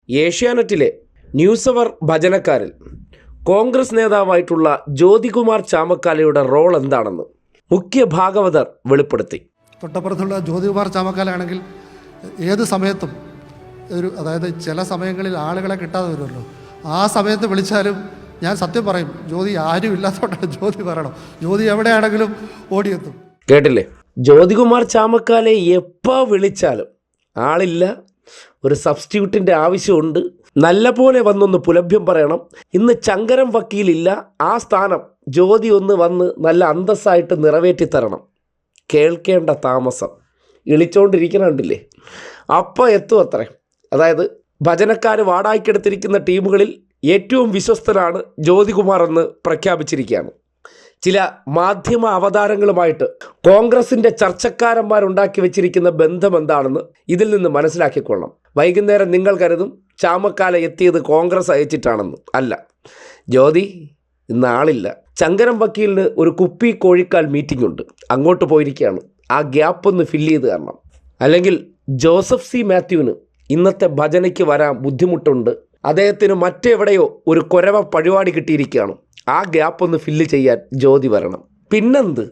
ഏഷ്യാനെറ്റിലെ ന്യൂസ് അവർ ഭജനക്കാരിൽ കോൺഗ്രസ് നേതാവായിട്ടുള്ള ജ്യോതികുമാർ ചാമക്കാലയുടെ റോൾ എന്താണെന്ന് മുഖ്യ ഭാഗവതർ വെളിപ്പെടുത്തി. തൊട്ടപ്പുറത്തുള്ള ജ്യോതികുമാർ ചാമക്കാലാണെങ്കിൽ ഏത് സമയത്തും അതായത് ചില സമയങ്ങളിൽ ആളുകളെ കിട്ടാതെ വരുമല്ലോ, ആ സമയത്ത് വിളിച്ചാലും ഞാൻ സത്യം പറയും, ജ്യോതി ആരും ഇല്ലാത്തതുകൊണ്ടാണ് ജ്യോതി പറയണം, ജ്യോതി എവിടെയാണെങ്കിലും ഓടിയെത്തും. കേട്ടില്ലേ? ജ്യോതികുമാർ ചാമക്കാലെ എപ്പോൾ വിളിച്ചാലും ആളില്ല, ഒരു സബ്സ്റ്റിറ്റ്യൂട്ടിൻ്റെ ആവശ്യമുണ്ട്, നല്ല പോലെ വന്നൊന്ന് പുലഭ്യം പറയണം, ഇന്ന് ചങ്കരം വക്കീലില്ല, ആ സ്ഥാനം ജ്യോതി ഒന്ന് വന്ന് നല്ല അന്തസ്സായിട്ട് നിറവേറ്റിത്തരണം. കേൾക്കേണ്ട താമസം ഇളിച്ചോണ്ടിരിക്കണുണ്ടില്ലേ, അപ്പോൾ എത്തും അത്രേ. അതായത് ഭജനക്കാർ വാടായിക്കെടുത്തിരിക്കുന്ന ടീമുകളിൽ ഏറ്റവും വിശ്വസ്തനാണ് ജ്യോതികുമാർ എന്ന് പ്രഖ്യാപിച്ചിരിക്കുകയാണ്. ചില മാധ്യമ അവതാരങ്ങളുമായിട്ട് കോൺഗ്രസിൻ്റെ ചർച്ചക്കാരന്മാരുണ്ടാക്കി വെച്ചിരിക്കുന്ന ബന്ധം എന്താണെന്ന് ഇതിൽ നിന്ന് മനസ്സിലാക്കിക്കൊള്ളണം. വൈകുന്നേരം നിങ്ങൾ കരുതും ചാമക്കാല എത്തിയത് കോൺഗ്രസ് അയച്ചിട്ടാണെന്ന്. അല്ല, ജ്യോതി ഇന്ന് ആളില്ല. ചങ്കരം വക്കീലിന് ഒരു കുപ്പി കോഴിക്കാൽ മീറ്റിംഗ് ഉണ്ട്, അങ്ങോട്ട് പോയിരിക്കുകയാണ്. ആ ഗ്യാപ്പ് ഒന്ന് ഫില്ല് ചെയ്ത് തരണം. അല്ലെങ്കിൽ ജോസഫ് സി മാത്യുവിന് ഇന്നത്തെ ഭജനയ്ക്ക് വരാൻ ബുദ്ധിമുട്ടുണ്ട്, അദ്ദേഹത്തിന് മറ്റെവിടെയോ ഒരു കുരവ പരിപാടി കിട്ടിയിരിക്കുകയാണ്, ആ ഗ്യാപ്പ് ഒന്ന് ഫില്ല് ചെയ്യാൻ ജ്യോതി വരണം. പിന്നെന്ത്,